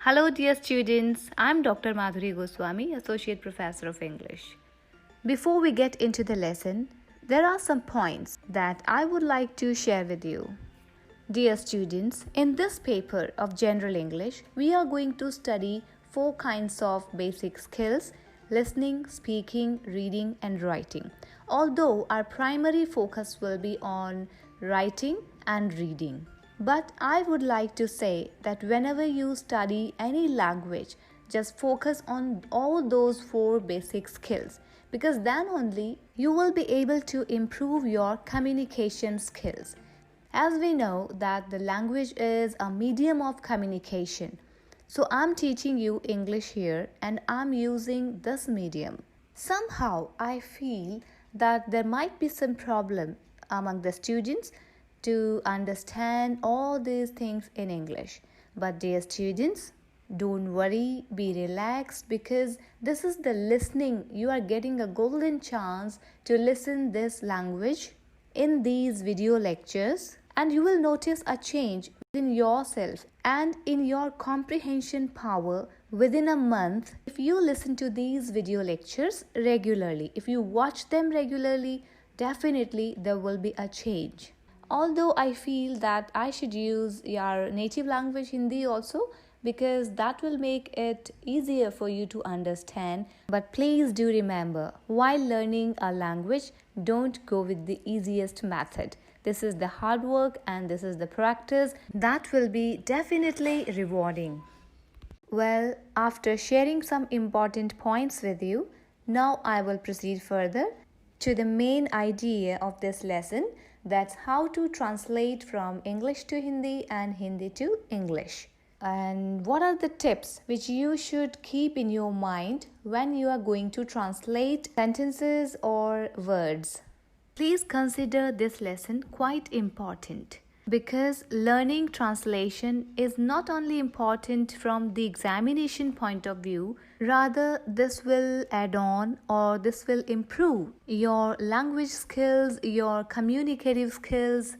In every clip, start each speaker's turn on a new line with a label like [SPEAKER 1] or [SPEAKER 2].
[SPEAKER 1] Hello dear students, I'm Dr. Madhuri Goswami, Associate Professor of English. Before we get into the lesson, there are some points that I would like to share with you. Dear students, in this paper of General English, we are going to study 4 kinds of basic skills: listening, speaking, reading and writing. Although our primary focus will be on writing and reading. But I would like to say that whenever you study any language, just focus on all those 4 basic skills, because then only you will be able to improve your communication skills. As we know that the language is a medium of communication. So I'm teaching you English here and I'm using this medium. Somehow I feel that there might be some problem among the students to understand all these things in English. But dear students, don't worry, be relaxed, because this is the listening. You are getting a golden chance to listen this language in these video lectures, and you will notice a change within yourself and in your comprehension power within a month if you listen to these video lectures regularly. If you watch them regularly, definitely there will be a change. Although I feel that I should use your native language Hindi also, because that will make it easier for you to understand. But please do remember, while learning a language, don't go with the easiest method. This is the hard work and this is the practice that will be definitely rewarding. Well, after sharing some important points with you, now I will proceed further to the main idea of this lesson. That's how to translate from English to Hindi and Hindi to English. And what are the tips which you should keep in your mind when you are going to translate sentences or words? Please consider this lesson quite important, because learning translation is not only important from the examination point of view, rather this will add on or this will improve your language skills, your communicative skills.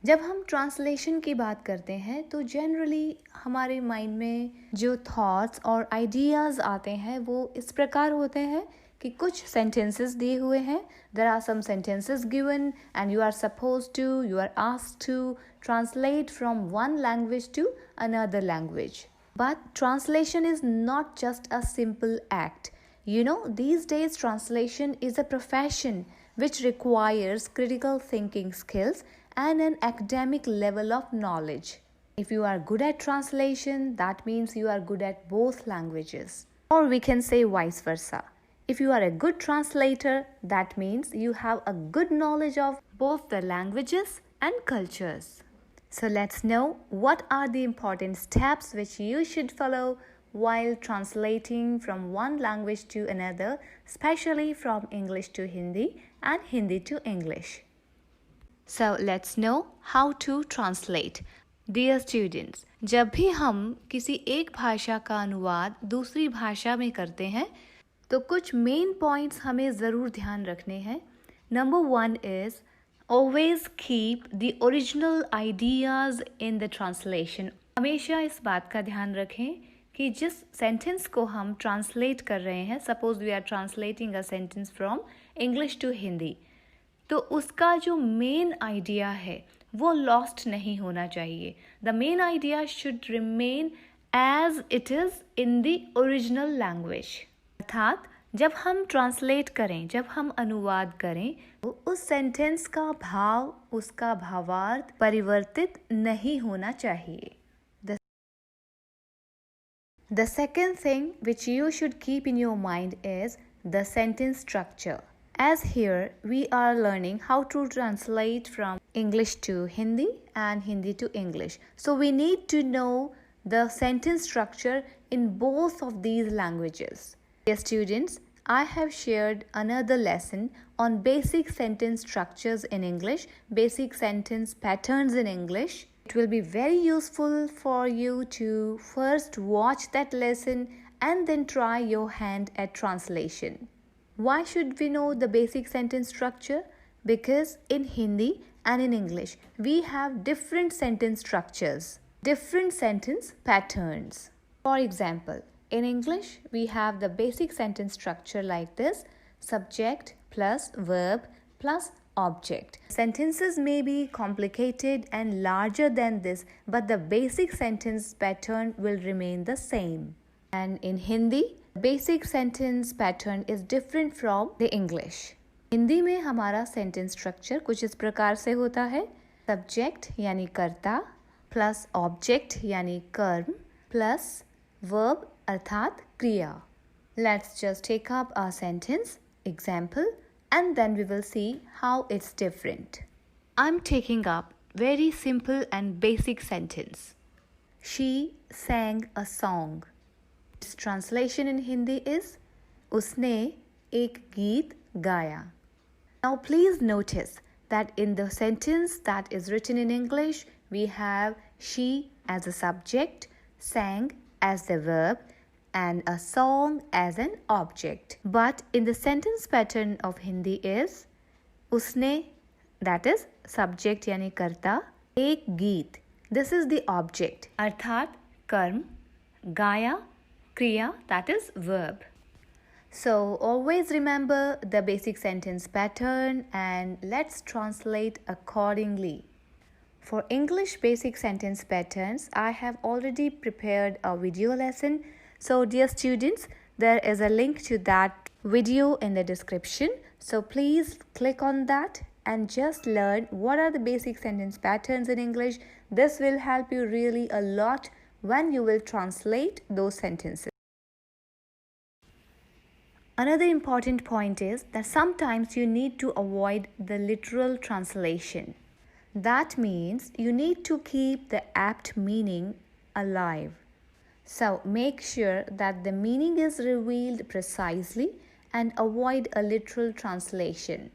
[SPEAKER 1] जब हम translation की बात करते हैं तो generally हमारे mind में जो थॉट्स और आइडियाज़ आते हैं वो इस प्रकार होते हैं कि कुछ सेंटेंसेस दिए हुए हैं, there are some sentences given and you are supposed to, you are asked to translate from one language to another language. But translation is not just a simple act. You know, these days translation is a profession which requires critical thinking skills and an academic level of knowledge. If you are good at translation, that means you are good at both languages. Or we can say vice versa. If you are a good translator, that means you have a good knowledge of both the languages and cultures. So let's know what are the important steps which you should follow while translating from one language to another, especially from English to Hindi and Hindi to English. So let's know how to translate. Dear students, जब भी हम किसी एक भाषा का अनुवाद दूसरी भाषा में करते हैं तो कुछ मेन पॉइंट्स हमें ज़रूर ध्यान रखने हैं. Number 1 is always keep the original ideas in the translation. हमेशा इस बात का ध्यान रखें कि जिस सेंटेंस को हम ट्रांसलेट कर रहे हैं, suppose we are translating a sentence from English to Hindi, तो उसका जो मेन आइडिया है वो लॉस्ट नहीं होना चाहिए. The main idea should remain as it is in the original language. अर्थात जब हम ट्रांसलेट करें, जब हम अनुवाद करें, तो उस सेंटेंस का भाव, उसका भावार्थ परिवर्तित नहीं होना चाहिए. The second thing which you should keep in your mind is the sentence structure. As here we are learning how to translate from English to Hindi and Hindi to English. So we need to know the sentence structure in both of these languages. Dear students, I have shared another lesson on basic sentence structures in English, basic sentence patterns in English. It will be very useful for you to first watch that lesson and then try your hand at translation. Why should we know the basic sentence structure? Because in Hindi and in English, we have different sentence structures, different sentence patterns. For example, in English, we have the basic sentence structure like this: subject plus verb plus object. Sentences may be complicated and larger than this, but the basic sentence pattern will remain the same. And in Hindi, basic sentence pattern is different from the English. Hindi में हमारा sentence structure कुछ इस प्रकार से होता है: subject यानी कर्ता प्लस ऑब्जेक्ट यानी कर्म प्लस वर्ब अर्थात क्रिया. Let's just take up our sentence example and then we will see how it's different. I'm taking up very simple and basic sentence. She sang a song. Its translation in Hindi is उसने एक गीत गाया. Now please notice that in the sentence that is written in English, we have she as a subject, sang as the verb, and a song as an object. But in the sentence pattern of Hindi is उसने, that is subject यानी कर्ता, एक गीत, this is the object, अर्थात कर्म, गाया, kriya, that is verb. So always remember the basic sentence pattern and let's translate accordingly. For English basic sentence patterns, I have already prepared a video lesson. So dear students, there is a link to that video in the description. So please click on that and just learn what are the basic sentence patterns in English. This will help you really a lot when you will translate those sentences. Another important point is that sometimes you need to avoid the literal translation. That means you need to keep the apt meaning alive. So make sure that the meaning is revealed precisely and avoid a literal translation.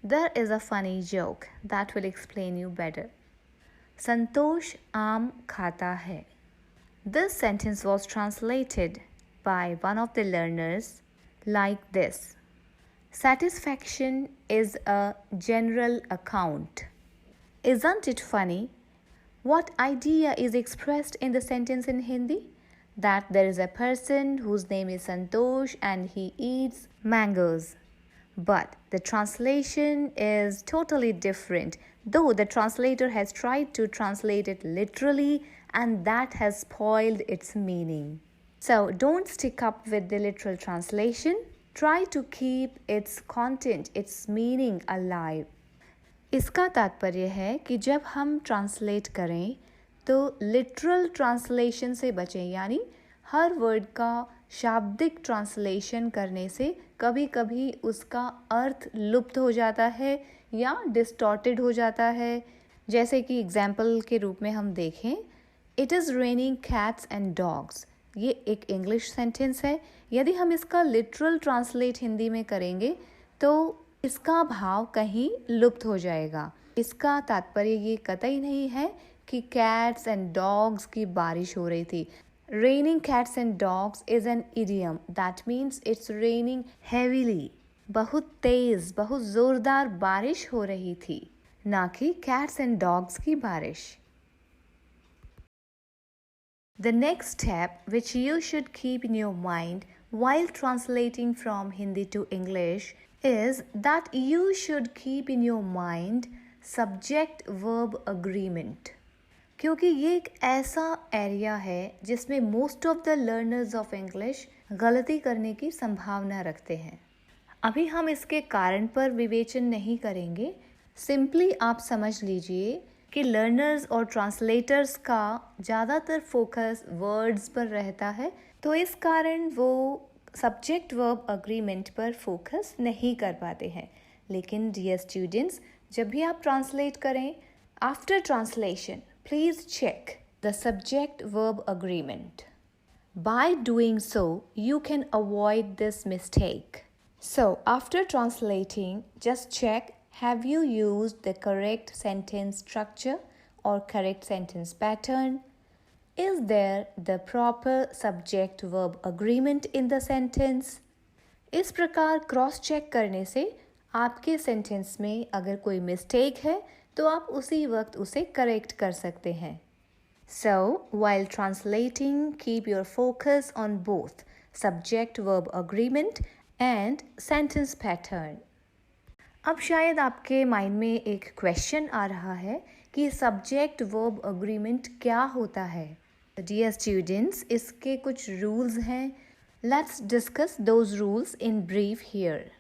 [SPEAKER 1] There is a funny joke that will explain you better. Santosh aam khata hai. This sentence was translated by one of the learners like this: satisfaction is a general account. Isn't it funny? What idea is expressed in the sentence in Hindi? That there is a person whose name is Santosh and he eats mangoes. But the translation is totally different, though the translator has tried to translate it literally and that has spoiled its meaning. So don't stick up with the literal translation. Try to keep its content, its meaning alive. इसका तात्पर्य है कि जब हम translate करें तो literal translation से बचें, यानी हर वर्ड का शाब्दिक ट्रांसलेशन करने से कभी कभी उसका अर्थ लुप्त हो जाता है या डिस्टॉर्टेड हो जाता है. जैसे कि एग्जाम्पल के रूप में हम देखें, it is raining cats and dogs. ये एक इंग्लिश सेंटेंस है. यदि हम इसका लिटरल ट्रांसलेट हिंदी में करेंगे तो इसका भाव कहीं लुप्त हो जाएगा. इसका तात्पर्य ये कतई नहीं है कि कैट्स एंड डॉग्स की बारिश हो रही थी. Raining cats and dogs is an idiom that means it's raining heavily. बहुत तेज, बहुत जोरदार बारिश हो रही थी, ना कि cats and dogs की बारिश. The next step which you should keep in your mind while translating from Hindi to English is that you should keep in your mind subject-verb agreement. क्योंकि ये एक ऐसा एरिया है जिसमें most of the learners of English गलती करने की संभावना रखते हैं. अभी हम इसके कारण पर विवेचन नहीं करेंगे. सिंपली आप समझ लीजिए कि लर्नर्स और ट्रांसलेटर्स का ज़्यादातर फोकस वर्ड्स पर रहता है, तो इस कारण वो सब्जेक्ट वर्ब अग्रीमेंट पर फोकस नहीं कर पाते हैं. लेकिन डियर स्टूडेंट्स, जब भी आप ट्रांसलेट करें, after translation please check the subject-verb agreement. By doing so, you can avoid this mistake. So, after translating, just check, have you used the correct sentence structure or correct sentence pattern? Is there the proper subject-verb agreement in the sentence? इस प्रकार cross check करने से आपके sentence में अगर कोई mistake है तो आप उसी वक्त उसे करेक्ट कर सकते हैं. So, while translating, keep your focus on both subject-verb agreement and sentence pattern. अब शायद आपके माइंड में एक क्वेश्चन आ रहा है कि सब्जेक्ट वर्ब अग्रीमेंट क्या होता है. डियर स्टूडेंट्स, इसके कुछ रूल्स हैं. Let's discuss those rules in brief here.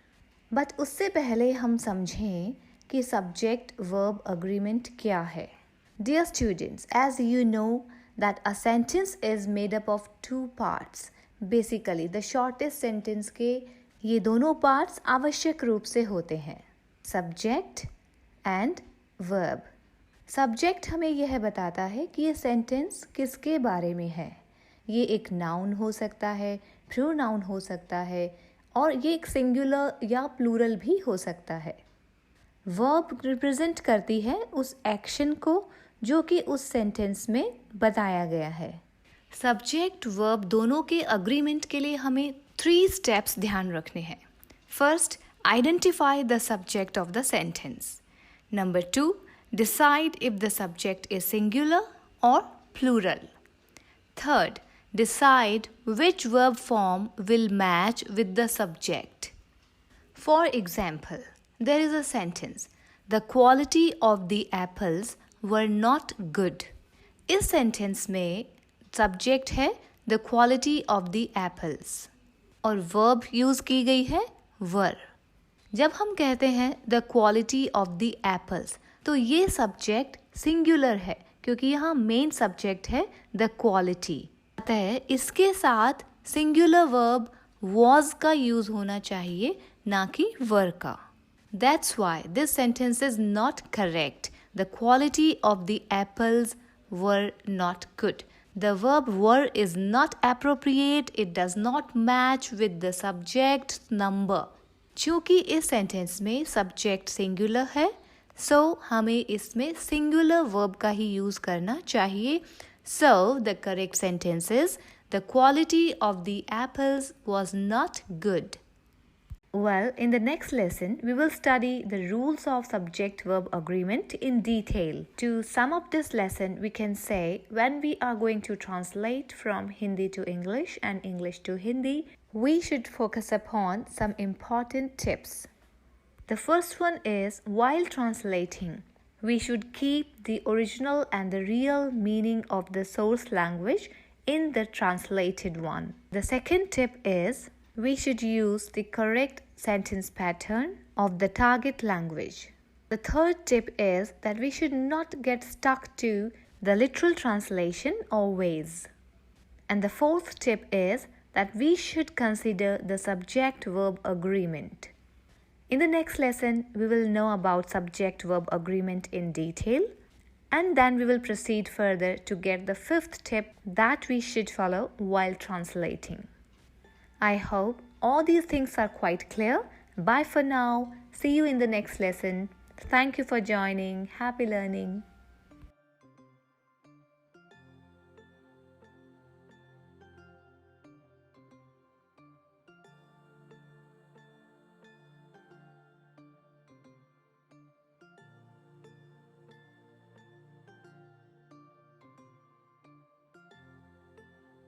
[SPEAKER 1] But उससे पहले हम समझें कि सब्जेक्ट वर्ब अग्रीमेंट क्या है. Dear students, as you know that a sentence is made up of two parts. Basically, the shortest sentence के ये दोनों parts आवश्यक रूप से होते हैं, subject and verb. Subject हमें यह बताता है कि ये sentence किसके बारे में है. ये एक noun हो सकता है, pronoun हो सकता है, और ये एक singular या plural भी हो सकता है. Verb represent करती है उस action को जो कि उस सेंटेंस में बताया गया है. सब्जेक्ट वर्ब दोनों के अग्रीमेंट के लिए हमें 3 स्टेप्स ध्यान रखने हैं. First, identify the subject of the sentence. Number 2, decide if the subject is singular or plural. Third, decide which verb form will match with the subject. For example, there is a sentence, the quality of the apples were not good. इस sentence में subject है the quality of the apples और verb use की गई है were. जब हम कहते हैं the quality of the apples तो ये सब्जेक्ट सिंगुलर है क्योंकि यहाँ मेन सब्जेक्ट है the quality. अतः इसके साथ सिंगुलर वर्ब was का यूज होना चाहिए ना कि were का. That's why this sentence is not correct. The quality of the apples were not good. The verb were is not appropriate. It does not match with the subject number. चूँकि इस sentence में subject singular है, so हमें इसमें singular verb का ही use करना चाहिए. So the correct sentence is, the quality of the apples was not good. Well, in the next lesson, we will study the rules of subject-verb agreement in detail. To sum up this lesson, we can say when we are going to translate from Hindi to English and English to Hindi, we should focus upon some important tips. The first one is, while translating, we should keep the original and the real meaning of the source language in the translated one. The second tip is, we should use the correct sentence pattern of the target language. The third tip is that we should not get stuck to the literal translation always. And the fourth tip is that we should consider the subject-verb agreement. In the next lesson, we will know about subject-verb agreement in detail, and then we will proceed further to get the fifth tip that we should follow while translating. I hope all these things are quite clear. Bye for now. See you in the next lesson. Thank you for joining. Happy learning.